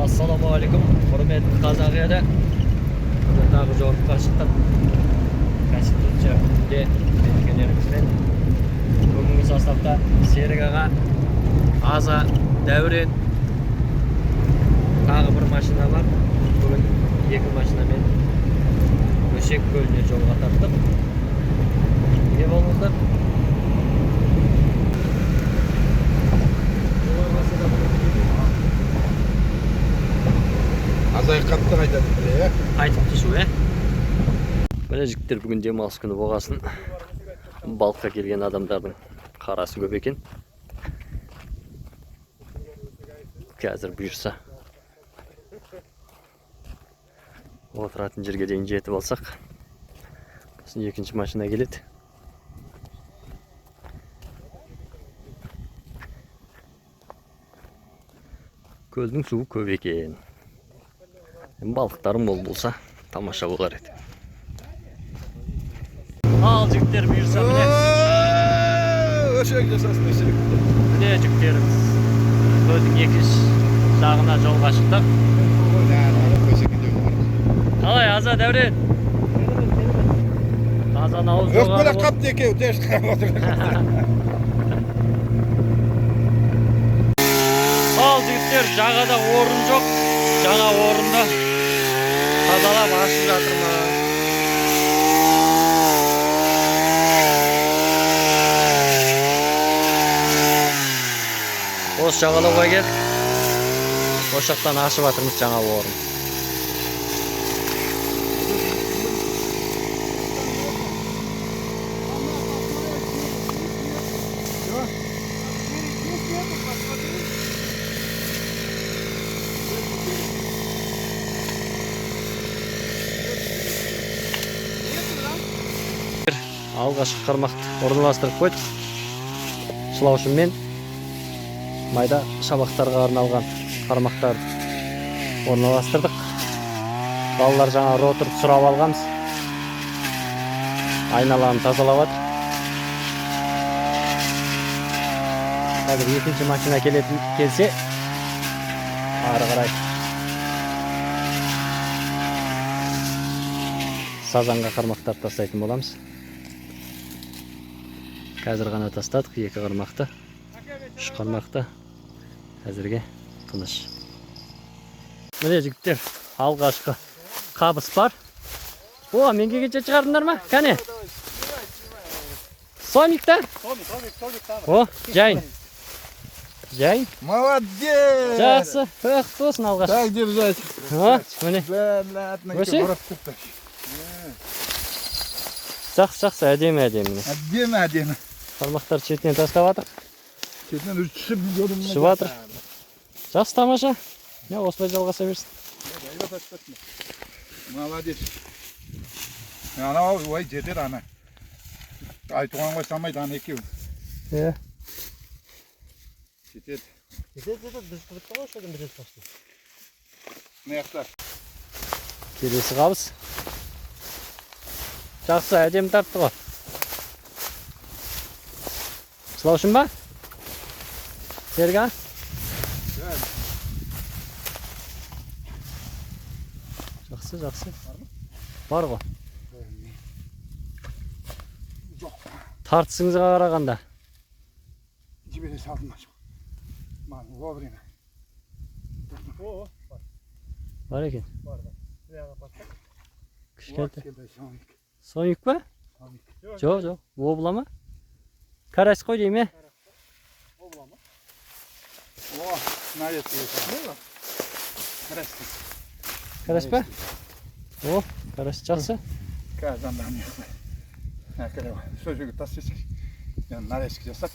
Assalamualaikum, hurmatli Qozoq edi. Bugun tag'i jo'rtqa chiqdim. Konstitutsiya kunida belgilerimiz bilan bugungi sostavda Serik ağa, Aza, Davren, tag'i bir mashina var. Bugun iki mashina men O'shak ko'lini yo'lga tartdim. Nega bo'lmazlar? Azay qattiq aytadi ya. Aytibdi shu, Mana jigitlar bugun demals kuni bo'lgasin. Balqqa kelgan odamlarning qarasi ko'p ekan. Hozir buyursa o'tirатын yerga дейін жетіп алсақ, so'ng ikkinchi mashina keladi. Ko'lning suvi ko'p ekan. Balıklarım bol bulsa tamaşa bo'lar edi. Al jigitlar buyursa mine. O'shak jasasini ichirib. Mine jigitlarimiz. Ko'lning ekish жағына жолға шықтық. Қалай, Аза, Дәурен? Азан ауыз жоғары. Өкпелі қапты екеу, тез қарап отыр. Ал жігіттер, жағада орын жоқ. Жаңа орында тазалап ашып жатырмыз. Осы жағалауға кел. Осы жақтан ашып жатырмыз жаңа орын. Алғашқы қармақты орналастырып қойдық. Шылаушымен майда шабақтарға арналған қармақтарды орналастырдық. Балалар жаңа ротор сұрап алғанбыз. Айналаны тазалап жатыр. Қазір екінші машина келсе, ары қарай сазанға қармақтарды тастайтын боламыз. Қазір ғана тастадық, екі қармақты, үш қармақты. Әзірге тыныш. Міне жігіттер, алғашқы қабыс бар. О, мен келгенше шығардыңдар ма? Кәне? Соник та? О, жайын. Жайын. Молодец! Жақсы, тосын алғаш. Так держать. О, міне. Өше? Жақсы, әдемі. Әдемі. Қармақтар шетінен тастап жатыр. Шетінен үшіп жүрдім. Шып жатыр. Жақсы тамаша. Осылай жалғаса берсін. Молодец. Анау ой жетер ана. Айтуған ғой самайды ана екеу. Жетер. Жетер, біз бітті ғой шодан бір рет қашты. Маяқтар. Келесі қабыс. Жақсы, әдемі тартты ғой. Сылаушын ба? Серга? Жақсы. Бар ғой. Тартысыңызға қарағанда. Жібере салдым ашық. Маған вовремя. Бар екен. Кішкентай. Соник па? Жоқ. Обла ма? Карась қой дейме? Обла ма? О, наред қойса. Карась па? О, карась жақсы. Қазанда не қой. Әкелі ғой. Сол жерге тастайсың. Мен нарезки жасап.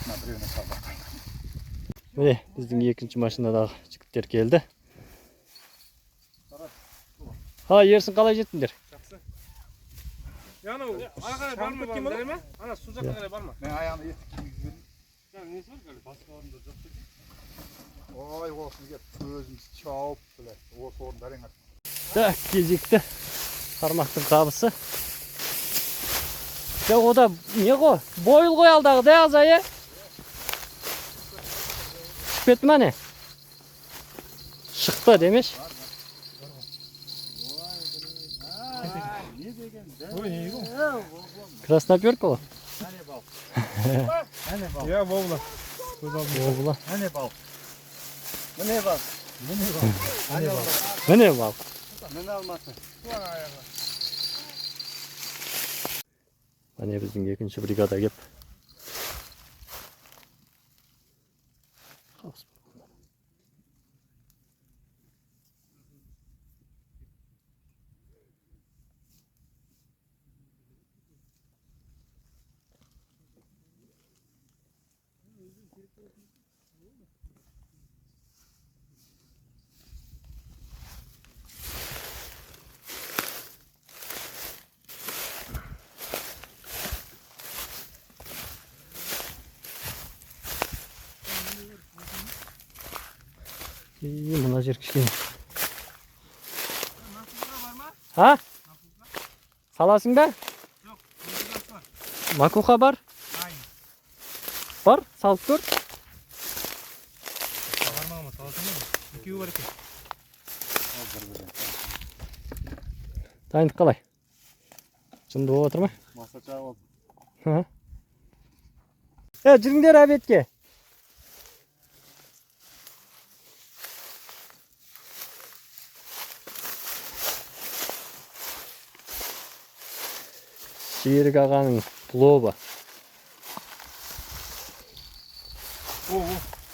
Біреуіне салдық. Міне, біздің екінші машинадағы жігіттер келді. Ерсін қалай жеттіңдер? Жақсы. Яны ары қарай барма кеткен ма? Ана су жаққа қарай барма. Мен аяғымды еттік кигізіп едім. Несі бар қазір? Басқа орында жоқ екен. Ой, осыны кеп көзіміз чауып біле. Осы орындар ең атты. Так, кезекті қармақтың қабысы. O da ne Boyul koy aldı, Azay'ı. Çıkıp etme ne? Çıktı demiş. Ой, не иду. Красноперка o. Я Вовла. O bula. Hani bal? Ne bal? Ne alması? Hani bizim ikinci brigada gelip. İyi mına jerkişkin. Ha? Salasın be? Yok. Makuha var. Aynen. Var. Salt gör. Bağırma ama salasın mı? 2 var 2. Dayındık qalay. Şimdi o oturma. Masa çay oldu. Hı. Жүріңдер әбетке. Шерік ағаның пловы.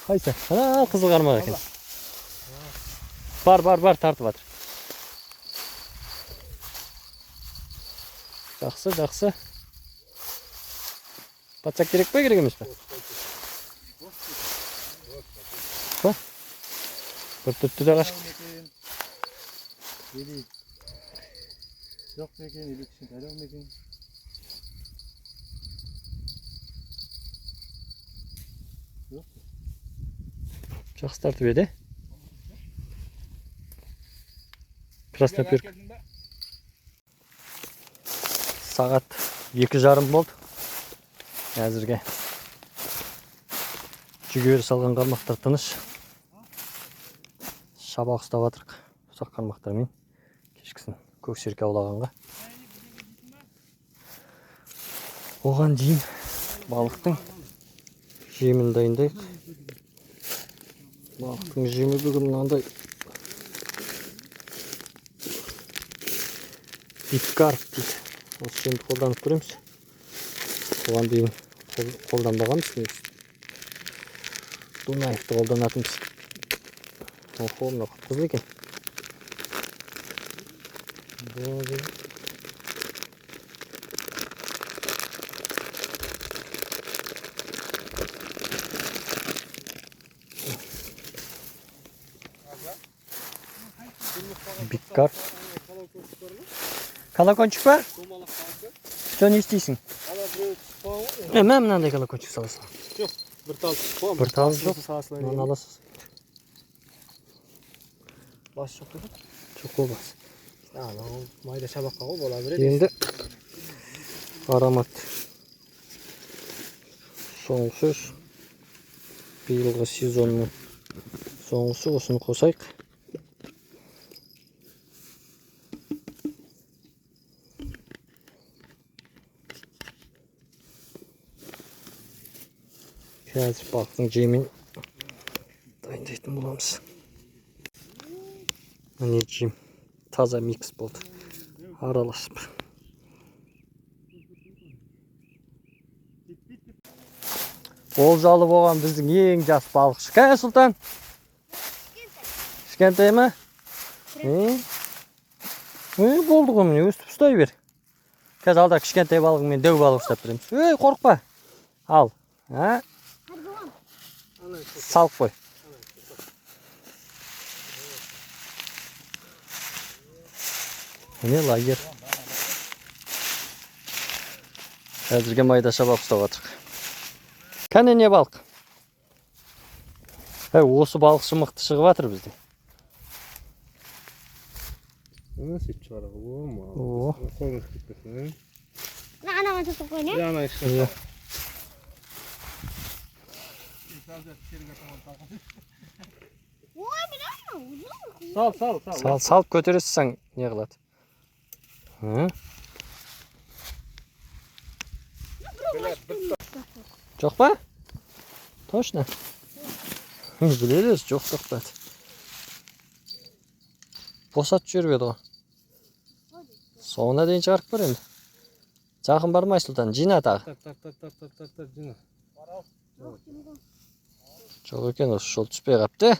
Қайсы? Ана қызыл қармақ екен. Бар тартып жатыр. Жақсы. Патсак керек пе, керек емес пе? Бір түтті де қашып. Yok mekan, ilik için kadar mekan. Жақсы тартып еді. Красноперка. Сағат 2:30 болды. Әзірге жүгері салған қармақтар тыныш. Шабақ ұстап жатырық. Ұсақ қармақтармен кешкісін көк серке аулағанға. Оған дейін балықтың жемін дайындайық. Балықтың жемі бүгін мынандай биккарп дейді. Осы жемді қолданып көреміз. Оған дейін қолданбағанбыз. Дунаевты қолданатынбыз. Охо, мына қызыл екен. Биккарп. Колокольчик бар? Что не істейсің? Мен мынандай колокольчик саласың. Жоқ, бір тал тұспам. Бір тал жоқ. Мынаны аласыз. Бас жоқ па? Жоқ ол бас. Майда шабаққа ғой бола береді. Енді аромат. Соңғы сөз. Биылғы сезонның соңғысы, осыны қосайық. Қазір балықтың жемін дайындайтын боламыз. Міне жем таза микс болды. Араласып. Олжалы болған біздің ең жас балықшы. Кәне Сұлтан? Кішкентай ма? Болды ғой міне, өстіп ұстай бер. Қазір алда кішкентай балығымен дөу балық ұстап береміз. Қорықпа. Ал. Салып қой. Міне лагер. Әзірге майда шабақ ұстап жатырық. Кәне не балық? Осы балықшы мықты шығып жатыр бізде. Сөйтіп шығар ғой. О. Қолыңыз кетпесін. Ана тұтып қой, не? Ана ішін. Ой, білемін, Салып көтересің, не қылады? Жоқ па? Точно. Біледі, жоқ тоқтады. Босатып жүріп еді ғой. Соңына дейін шығарып көр енді. Жақын бармай Сұлтан, жина тағы. Так, жина. Жоқ екен, осы жол түспей қапты.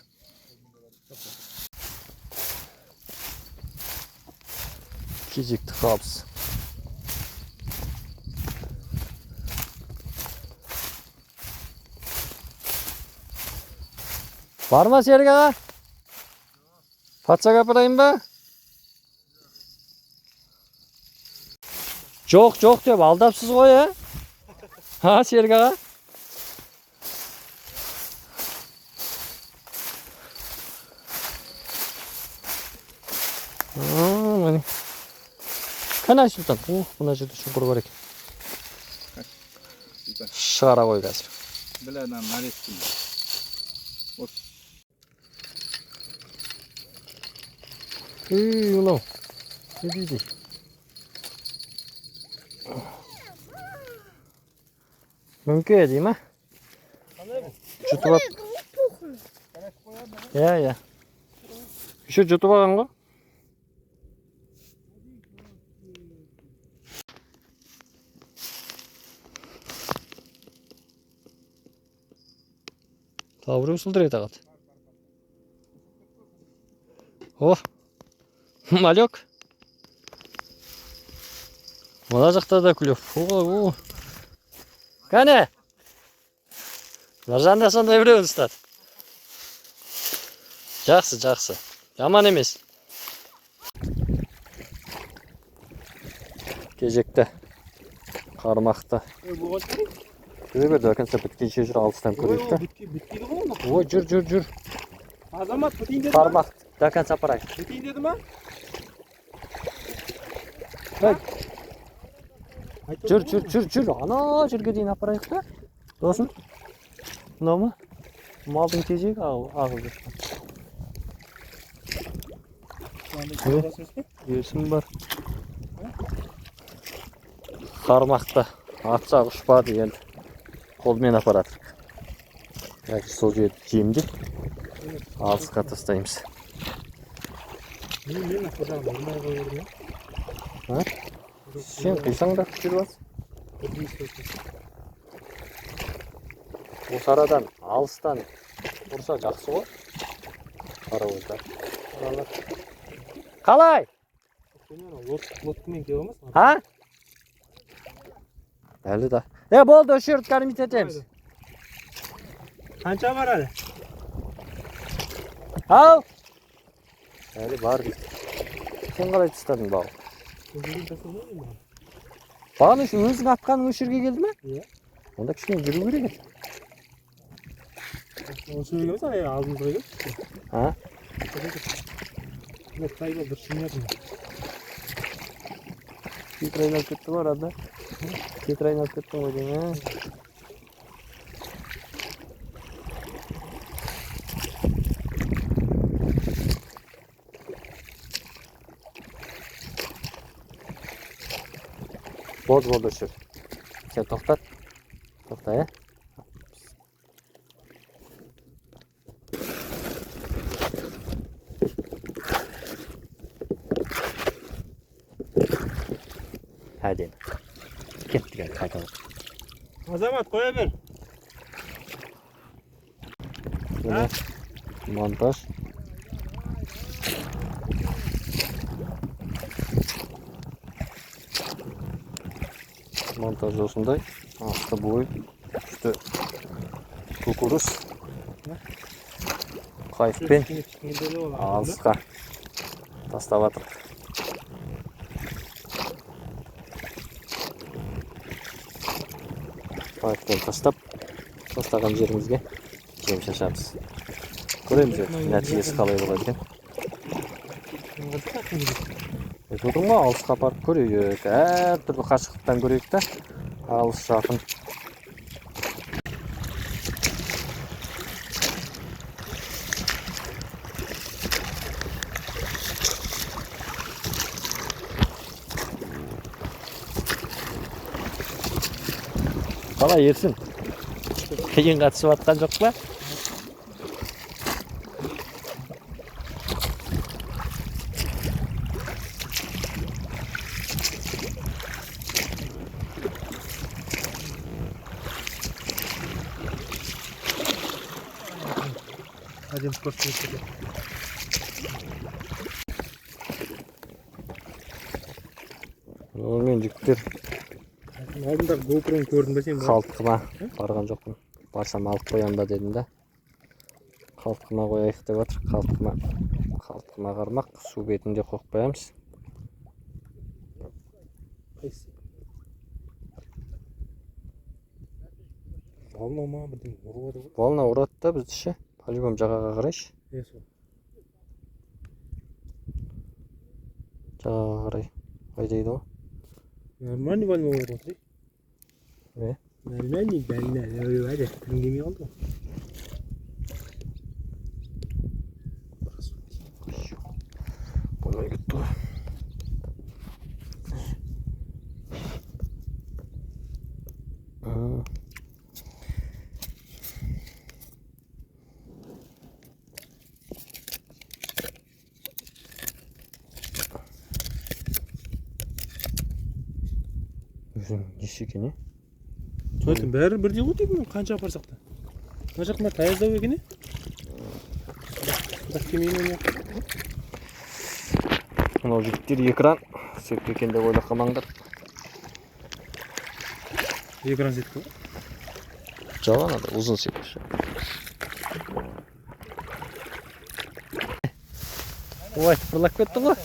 Кезекті қабыз. Бар ма Серік аға? Патшаға апарайын ба? Жоқ деп алдапсыз ғой, Ha, Серік аға? Міне. Қанай Сұлтан? Мына жерде шұңқыр бар екен. Шығара қой қазір. Біләден нарезкін. Мынау. Не дейді? Мүңке дей ма? Жұтып ап. Иә. Еще жұтып алған ғой. Тавры ұсылдыр еді ағат. О, малек. Мына жақта да күліп. Кәне? Нұржанда сондай біреуін ұстады. Жақсы. Яман емес. Кезекті. Қармақты. Көре дәкенсе біткенше жүр, алыстан көрейікті. Біткейді ғой оны? Ой, жүр. Азамат, бітейін деді ма? Қармақ, дәкенсе апарайық. Бітейін деді ма? Жүр. Ана жерге дейін апарайық та. Досын. Мынау ма? Малдың тезегі ағылды. Ерсін бар. Қармақты. Атсақ ұшпады енді. Қолмен апарады. Яки сол жерді жемді. Алысқа тастаймыз. Мен ақырдан ұрмай қойырды ма? Сен қисаң да күшір бас. Осы арадан, алыстан ұрса жақсы ғой. Қарауыздар. Қалай? Лоткымен кеу емес? Ha? Әлі да. Болды, осы жерді кәрмет етеміз. Қанша бар әлі? Ал! Әлі бар дейді. Сен қалай тұстадың бағы? Бағын өзің атқаның осы жерге келді ме? Иә. Онда кішкене жүру керек еді. Осы жерге емес, алдымызға келді. Ha? Қай болды, шынметім. Кетір айналып кетті ғой арада. Кетір айналып кеттің ғой дейін, Болды жүр. Сен тоқтат. Тоқта, Әдем. Кеттік әлі қайталап. Азамат, қоя бер. Монтаж. Монтаж осындай. Асты бой. Үсті кукуруз. Қайықпен алысқа тастап жатыр. Қайықпен тастаған жерімізге жем шашамыз. Көреміз нәтижесі қалай болады екен. Айтып ма, алысқа апарып көрейік. Әртүрлі қашықтықтан көрейік та. Алыс жақын. Sala yersin. Kıyınға түсіп атқан жоқ па? Әдем көрсетіп кетеді. Мен жігіттер Алдында GoPro'ны көрдім бе сен? қалтқыма барған жоқпын. Барсам алып қоям ба дедім да. Қалтқыма қояйық деп отыр. Қалтқыма қармақ. Су бетінде қойып қоямыз. Қайсы? Волна ма бірден ұрып ғой? Волна ұрады да бізді ше. По-любому жағаға қарайшы. Сол. Жағаға қарай. Қай дейді ғой? Нормальный волна ұрып отыр. Нормальный волна. Әлі кірім келмей қалды ғой. Болмай кетті ғой. Өзің неше екен, е? Сойтын бәрі бірдей ғой деймін, қанша апарсақ та. Мына жақында таяздау екен, е? Бірақ келмейін оны. Мынау жігіттер экран сөйтіп екен деп ойлап қалмаңдар. Экран сеткі ғой? Жоқ, анада ұзын секілді. Ой, тыпырлап кетті ғой.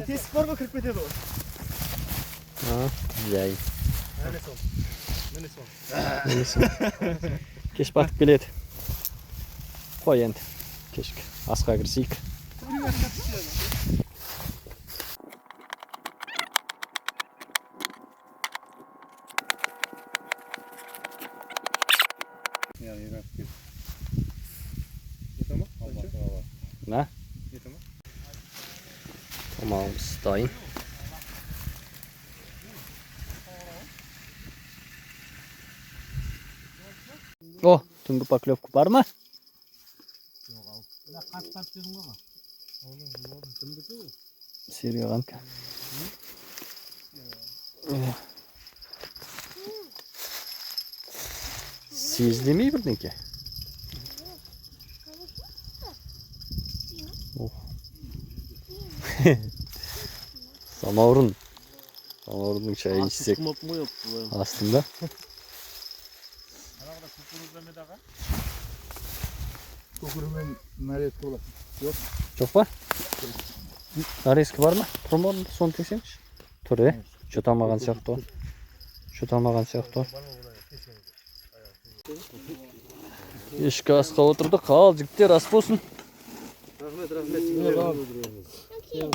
Тесік бар ғой, кіріп кетеді ғой. Жай. Әне сол. Міне сол. Кеш батып келеді. Қой енді. Кешкі асқа кірісейік. На. Тамағымыз дайын. О, түнгі поклевка бар ма? Серия қанка. Сезілемей бірдеңке? Самаурын. Самаурынның шайы ішсек. Астында. Көкірімен нарезка болады. Жоқ. Жоқ па? Нарезка бар ма? Тұрым орында соны тексеңші. Тұр, е? Жұтамаған сияқты ғой. Жұтамаған сияқты ғой. Ешкі асқа отырдық. Ал, жігіттер ас болсын.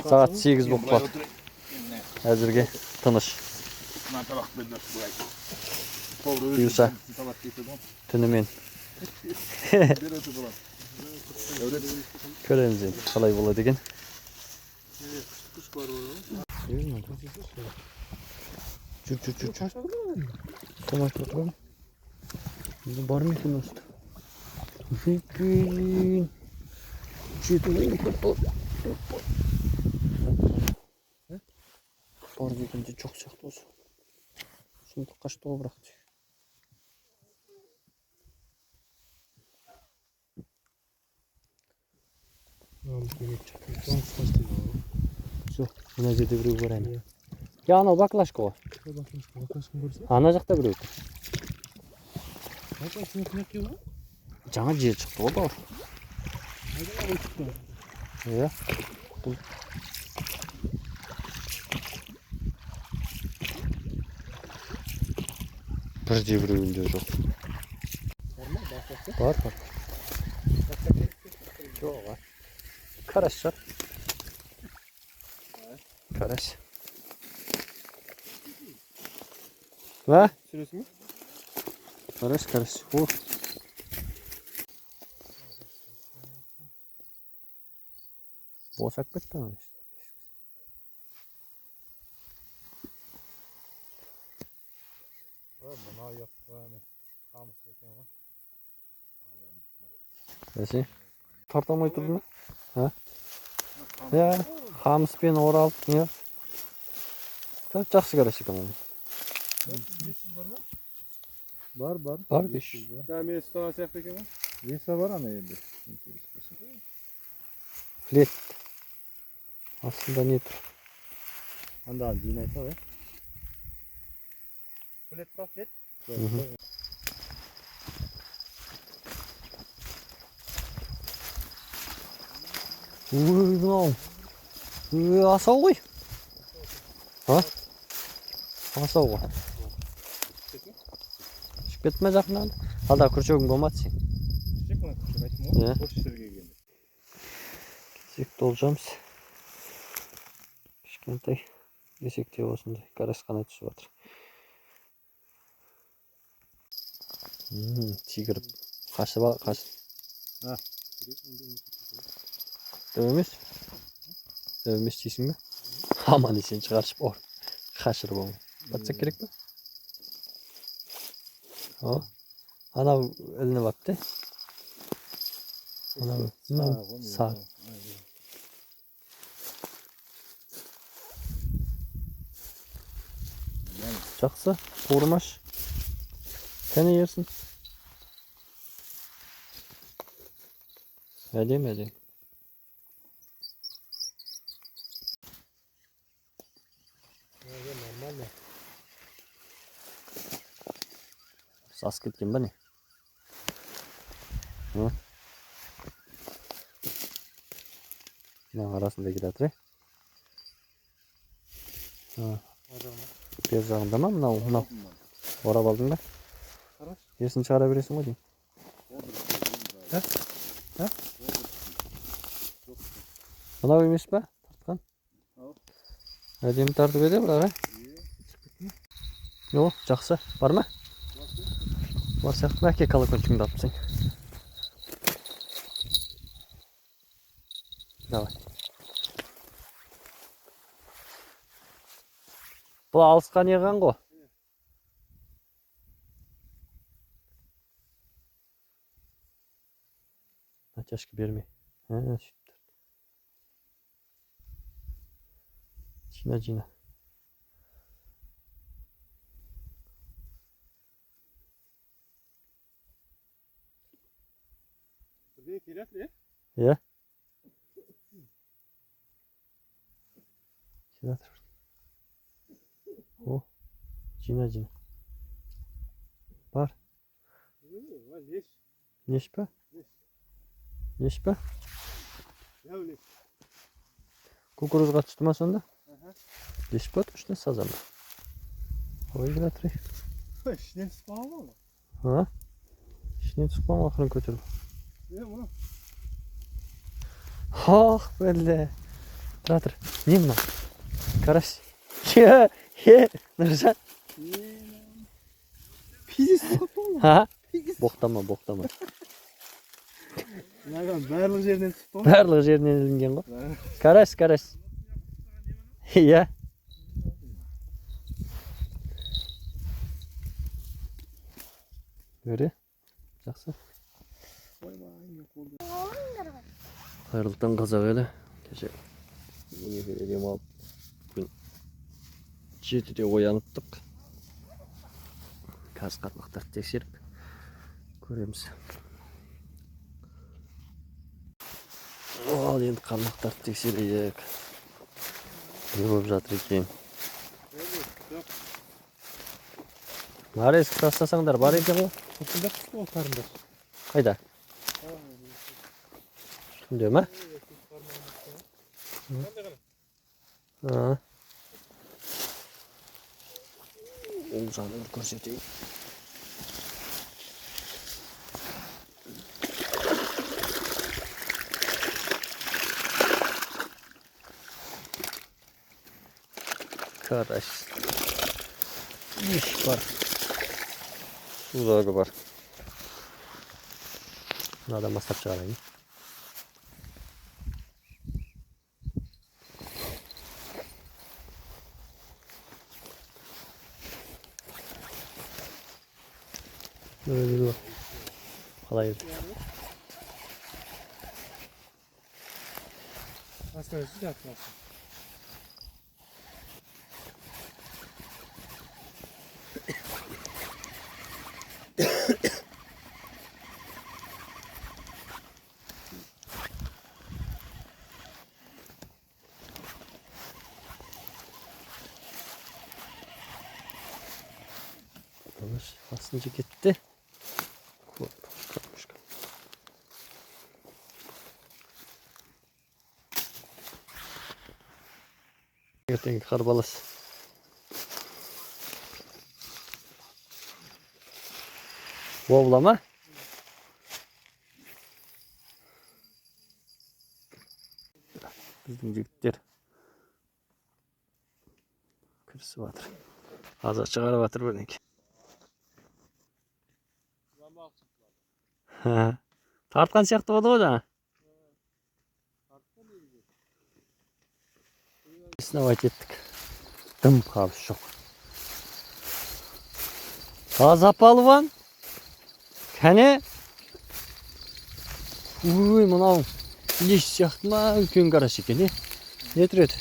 Сағат 8 болып қалды. Әзірге тыныш. Бұйырса түнімен көреміз енді қалай болады екен. Жүр. Tomar bakalım. Bu var mı ki nasıl? Fikrin. Çiğdemeyim kapat. Var degende çok sert olsun. Şimdi kaç doğu bıraktı. Все, мына жерде біреу бар әне. Я анау баклашка ғой. Ана жақта біреу. Жаңа жер шықты ғой бауыр. Иә. Бірде біреуінде жоқ. Бар. Жоқ. Карась шығар. Карась. Va? Sürüyorsun mu? Karış. Vur. Boğazak bitti mi? Qamыс ekan ғой. Бәсе. Тарта алмай тұрды ма? Ha? Ya, қамыспен оралып, не? Жақсы қараш екен оны. 500 бар ма? Бар. Бар 500. Камера ұстаған сияқты екен ғой. Веса бар ана енді. Флет. Астында не тұр? Анда жинайса ғой. Флет па, флет? Мынау. Асау ғой. Ha? Асау ғой. Шығып кетме жақынан. Алда күршегің болмады сен. Күшек мына күшек айттым Иә. ғой. Осы жерге келгенде. Кесекті олжамыз. Кішкентай кесекте осындай карась қана түсіп жатыр. Тигр қашып ал, қашып. Ha. Dövmüş. Dövmüş дейсің бе? Аман есен шығаршып ор. Қашыр болмай. Батсақ керек пе? О. Анау ілініп апты. Анау сақ. Жақсы. Қуырмаш. Кәне ерсін. Әдем. Нормально. Сас кеткен ба не? Мына арасында келатыр, бер жағында ма мынау? Орап алдың ба? Ерсін шығара бересің ғой дейм. Мынау емес па? Тартқан. Әдемі тартып еді бірақ, О, жақсы. Бар ма? Бар сияқты. Әке колокольчигіңді алып сен. Давай. Бұл алысқа неған ғой? Натяшка берме. Жина. Buraya kirat ne? Ya. Kirat. O. Jina. Бар. Leş. Неш па? Неш па? Яу леш. Кукурузға түсті ма сонда? Леш па точно саза ма? Ой, жатыр. İşten sıkmam mı? Ha? İşten sıkmam ақырын көтеріп. Ne bu? Ах, бәле. Жатыр. Не мынау? Карась. Нұржан. Pizis sıkıp mı? Ha? Боқтама. Барлық жерден sıkıp mı? Барлық жерінен ілінген ғой. Карась. Иә. Өре. Жақсы. Қайырлы таң қазақ елі. Кеше дем алып бүгін 7-де ояныптық. Қазір қатмақтарды тексеріп көреміз. Ал енді қармақтарды тексерейік. Не болып жатыр екен? Нарезкі тастасаңдар бар екен ғой? Осында қысты ол қарындар. Қайда? Үстінде ма? Ол жағын көрсетейін. Карась. Иш бар. Судағы бар. Мынадан бастап шығарайын. Öyle bak. Kolay gelsin. Aslında siz yapmazsın. Basıncı gitti. Kalmış. Götün karbalas. Vovlama. Bizim jigitler. Kırsı vardır. Hazır çıkarı batır burniki. Tartkan siyahtı oldu o da. Üstüne vakit ettik. Dım kaldı çok. Taza palvan. Kene. Uy manav. Liş siyahtma gün karası kene. Ne türedi?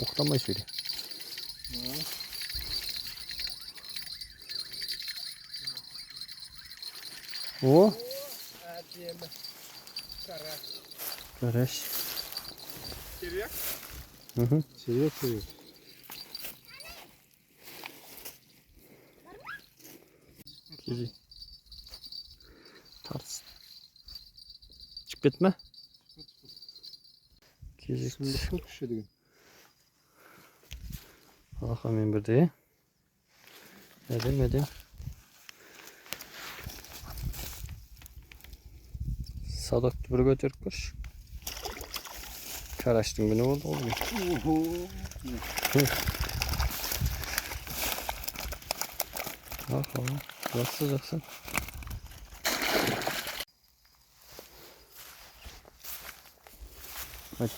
Oktamay söyle. O. Karış. Geriye. Hı. Seviyor. Gezi. Tartsın. Çık bitme. Gezi. Şimdi çok şişirdi. Bakalım bir de. Edim. Sadak gibi götürüp koş. Karaştın günü oldu olmuyor. Bakalım. Nasıl sıcaksın?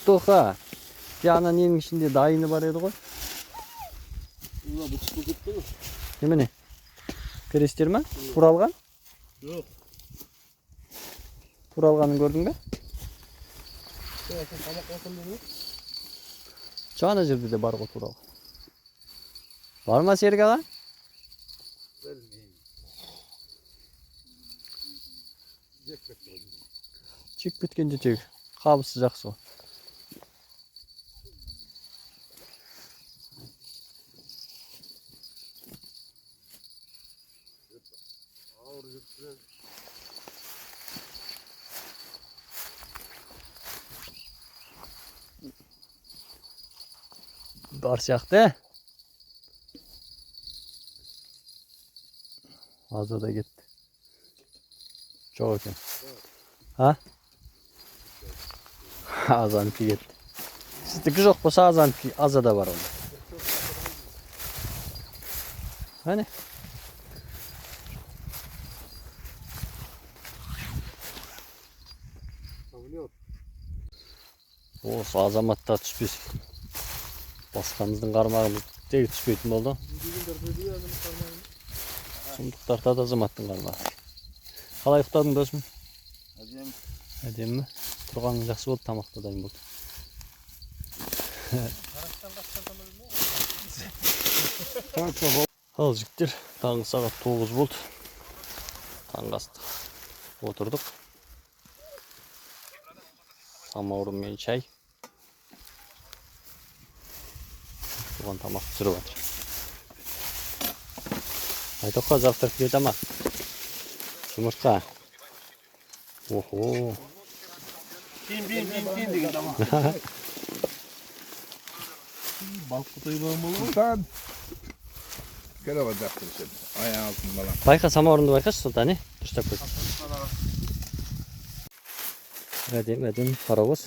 Toka. Yanan yerin içinde daha yeni var edi koy. Ulan bu çıkı gitti mi? Değil mi? Krestirme. Kuralgan. Yok. Kuralganı gördün mü? Sen tamak olsun dedi. Çağına jirdi de bar o Kuralgan. Var mı serge lan? Çık bitkince çek. Kabı sıcak su. Dars yaktı. Hazır da gitti. Çok iyi. Ha? Azanki gitti. Sizde yok bu azanki azı da var onda. Hani? O azamatta tutuyoruz. Baskamızın karmağımız değil tutuyordu oldu. Sunduklarda da azamattın karmağı. Kalay yuktadın dostum. Edeyim mi? Turgan'ın жақсы болды, тамақта дайын болды. Ал жігіттер, таңғы сағат 9 болды. Таңғы астық. Отырдық. Самаурын мен чай. Тұрған тамақ түсіріп жатыр. Айтоққа завтрак не тамақ? Жұмыртқа. Охо. Bin деген tamam. Balık kutuyu bağımlı. Sultan. Gel alacaktır şimdi. Ayağın altında lan. Байқа, самаурынды байқашы Сұлтан, дұрыстап қой. Әдем, паровоз.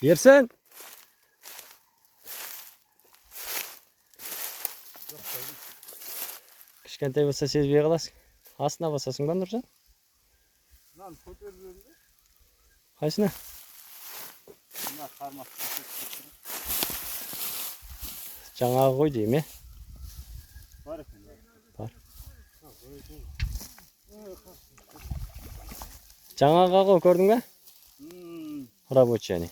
Ерсін! Кішкентай болса сезбей қаласың. Астына басасың ба Нұржан? Lan fotoğraflarında. Қайсына? Bunlar karmak. Жаңағы ғой дейм, е? Бар екен. Бар. Жаңағы ғой, көрдің бе? Рабочий они.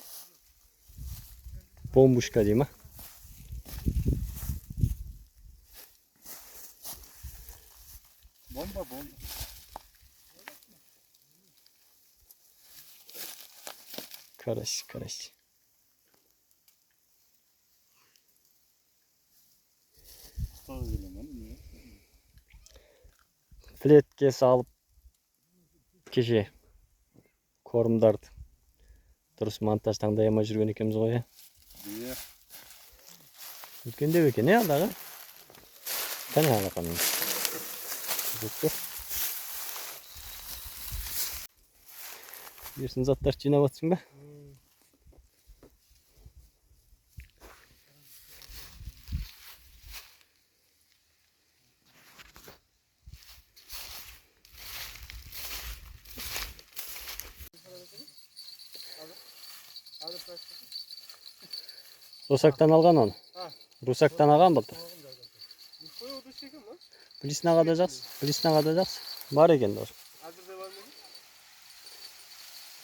Бомбушка дейм, а? Бомба. Карась. Плетке салып кеше корымдарды дұрыс монтаж таңдай алмай жүрген екенбіз ғой, е? Иә. Үлкендеу екен, е, алдағы? Кәне алақаның. Жүктер. Ерсін заттар жинап атсың ба? Русактан алған оны. Русактан алған былтыр. Плеснаға да жақсы. Бар екен дос.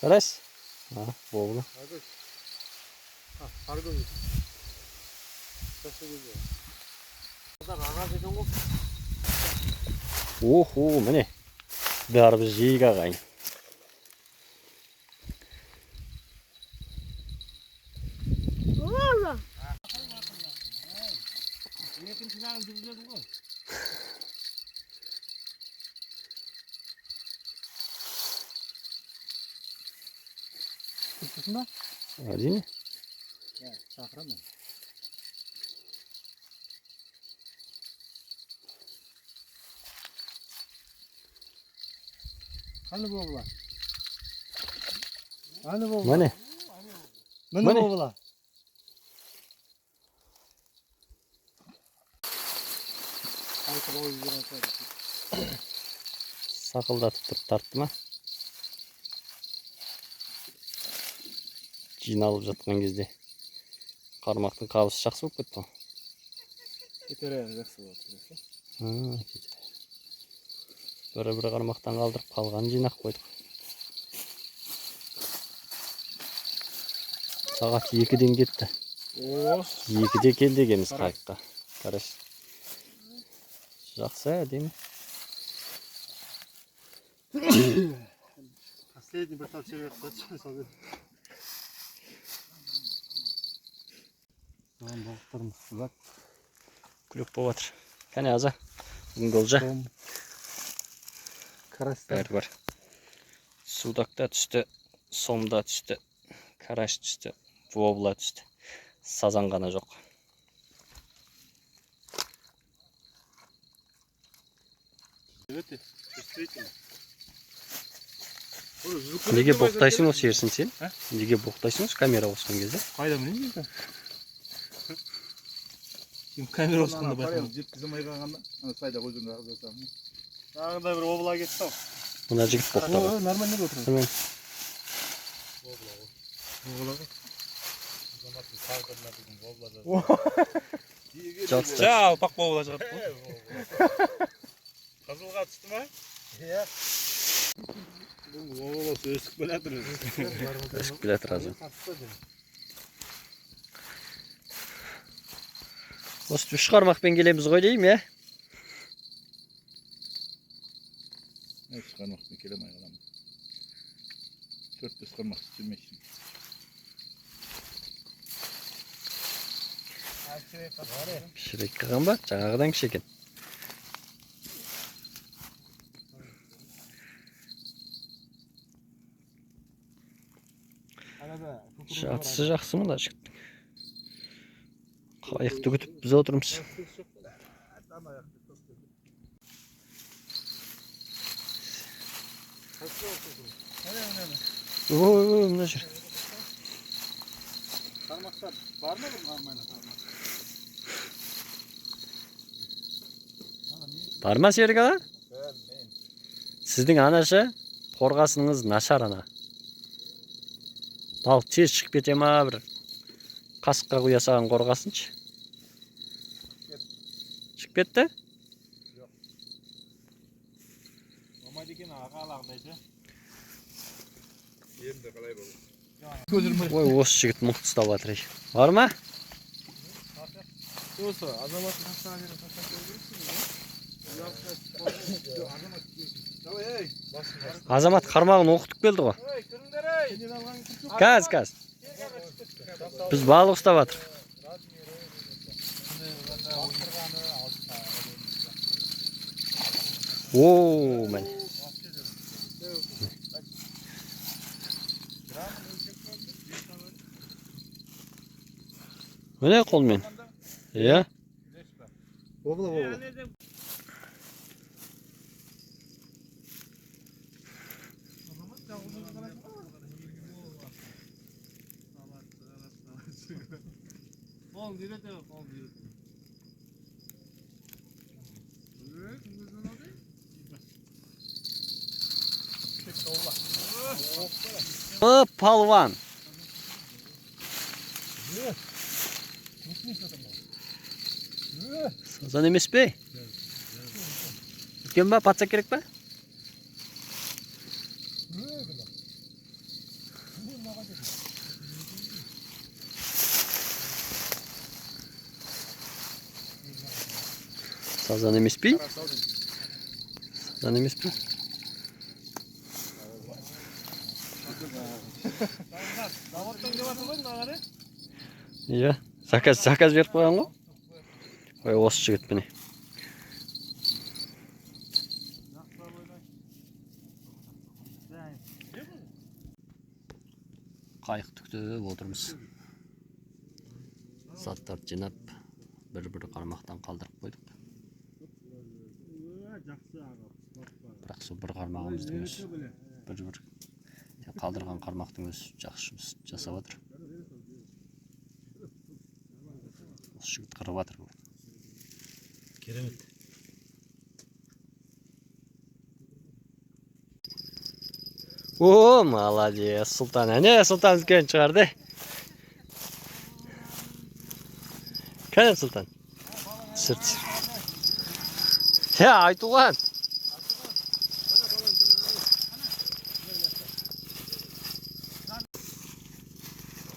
Қараш. Болды. Оху, міне. Бәрі жейік ағайын. Valla. Әрине. Шақырамын. Қаны бобыла. Міне. бобыла. Сақылдатып тұрып тартты ма? Жиналып жатқан кезде қармақтың қабысы жақсы болып кетті. Бір қармақтан қалдырып қалғанын жинақ қойдық. Сағат 2-ден кетті. 2-де келді екенбіз қайыққа. Қараш. Жақсы, әдемі. Последний бір тапшы беріп Күлік болып жатыр. Кәне аза. Бүгінгі олжа. Бәрі бар. Судакта түсті, сомда түсті, караш түсті, вобла түсті. Сазан ғана жоқ. Неге боқтайсың осы ерсін сен? Неге боқтайсың осы камера қосқан кезде? Қайда білейін енді? Камера осқанда байқамын. Жеткізім айғағанда, сайда көзін қағыз өтамын. Жаңағыда бір обыла кетті ау. Мына жігіт боқтады. Нормально отырады. Жақсы. Жалпақ обыла шығады ғой. Қызылға түсті ма? Иә. Бұл обыласы өсіп келатыр. Өсіп келатыр азы. Осы үш қармақпен келеміз ғой дейм, е? Үш қармақпен келемей қаламын. 4-5 қармақ түсірмейсің. Кішірек қалған ба? Жаңағыдан кіші екен. Жатысы жақсы мына жігіттің. Қайықты күтіп біз отырмыз. Ой, мына жер. Қармақтар бар ма бұл нормально қармақ? Бар ма Серік аға? Сіздің анашы қорғасыныңыз нашар ана. Балық тез шығып кете ма бір қасыққа құя салған қорғасыншы. кетті? Olmaydı ki ağa alağdaydı. Енді қалай болды? Ой, осы жігіт мылтық ұстап жатыр ей. Бар ма? Осы азаматтың тастаған жерін тастап бересің. Азамат қармағын оқытып келді ғой. Ой, кіріңдер ей. Кәз. Біз балық ұстап жатыр. Ооо, мәне. Міне қолмен. Иә. Oğlum direkt oğlum direkt. Палван. Сазан емес пе? Үлкен ба, патса керек па? Сазан емес пе? Сазан емес пе? Zavottan gelmesin koydun ağarı. Иә, заказ беріп қойған ғой. Ой, осы жігіт міне. Қайық түктіп отырмыз. Заттарды жинап, бір-бір қармақтан қалдырып қойдық. Бірақ сол бір қармағымыздың өзі, бір-бір қалдырған қармақтың өзі жақсы жұмыс жасап жатыр. Осы жігіт қырып жатыр. Керемет. О, молодец, Сұлтан. Әне, Сұлтан үлкен шығарды. Кәне, Сұлтан. Түсір. Айтуған.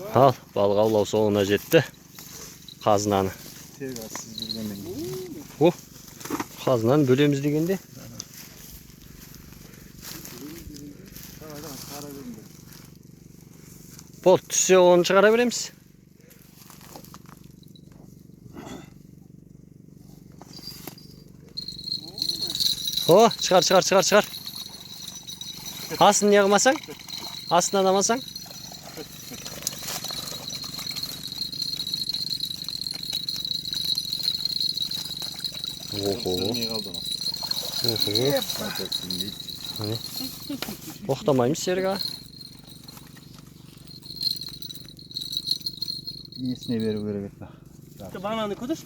Ал, балық аулау соңына жетті. Қазынаны. О, қазынаны бөлеміз дегенде. Бол, түссе оны шығара береміз. О, шығар. Асын не қылмасаң? Астынан алмасаң? Оқтамаймыз серіға. Несіне беру керек еді? Бағананы көдірші.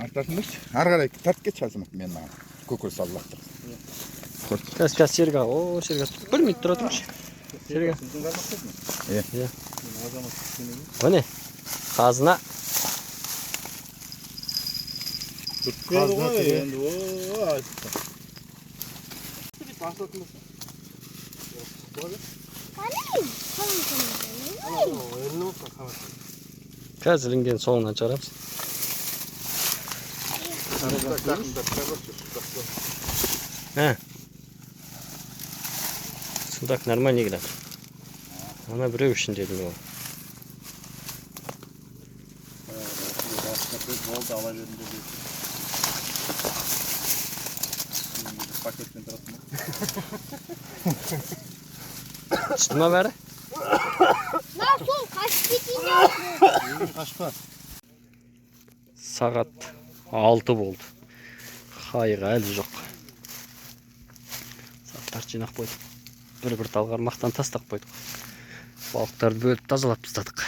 Артасындық. Ары қарай тарт кетші азамат мен маған. Көкөл саллақтыр. Кәз, серіға. О, серіға. Бір минут тұра тұршы. Серіға. Иә. Өне, қазына. Қазына түген. Қазір ілінген соңынан шығарамыз. Судак нормально играет. Она біреу үшін дедім ол. Çıktı mı bari? Nasıl? Kaçtı Қашпа. Сағат 6 болды. Қайық әлі жоқ. Заттар жинақ қойдық. Бір-бір тал қармақтан тастап қойдық. Балықтарды бөліп тазалап тастадық.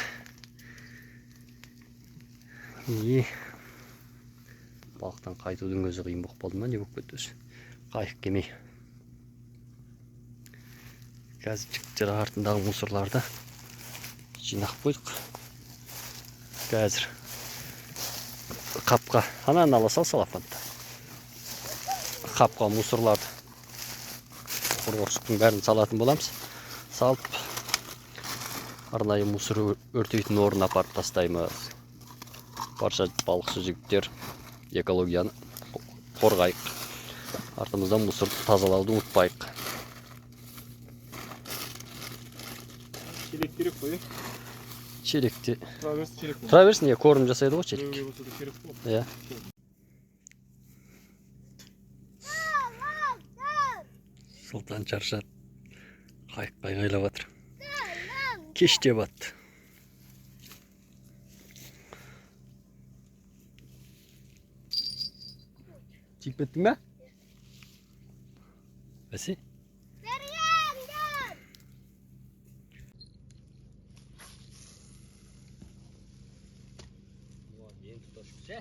Балықтан қайтудың өзі қиын болып қалды ма, не болып кетті өзі? Қайық кемей. Қазір жігіттер артындағы мусорларды жинақ қойдық. Қазір қапқа ананы ала сал салафанды. Қапқа мусорларды құрғыршықтың бәрін салатын боламыз. Салып арнайы мусор өртейтін орнына апарып тастаймыз. Барша балықшы жігіттер экологияны қорғайық. Артымыздан мусорды тазалауды ұмытпайық. Çelik керек қой. Çelikti. Траверс çelik. Тұра берсін, иә, корым жасайды ғой çelik. Біреуге болса да керек қой. Иә. Сұлтан шаршады. Қайыққа айғайлап жатыр. Кеш деп атты. Тиіп кеттің бе? Бәсе? Енді тұташ күші.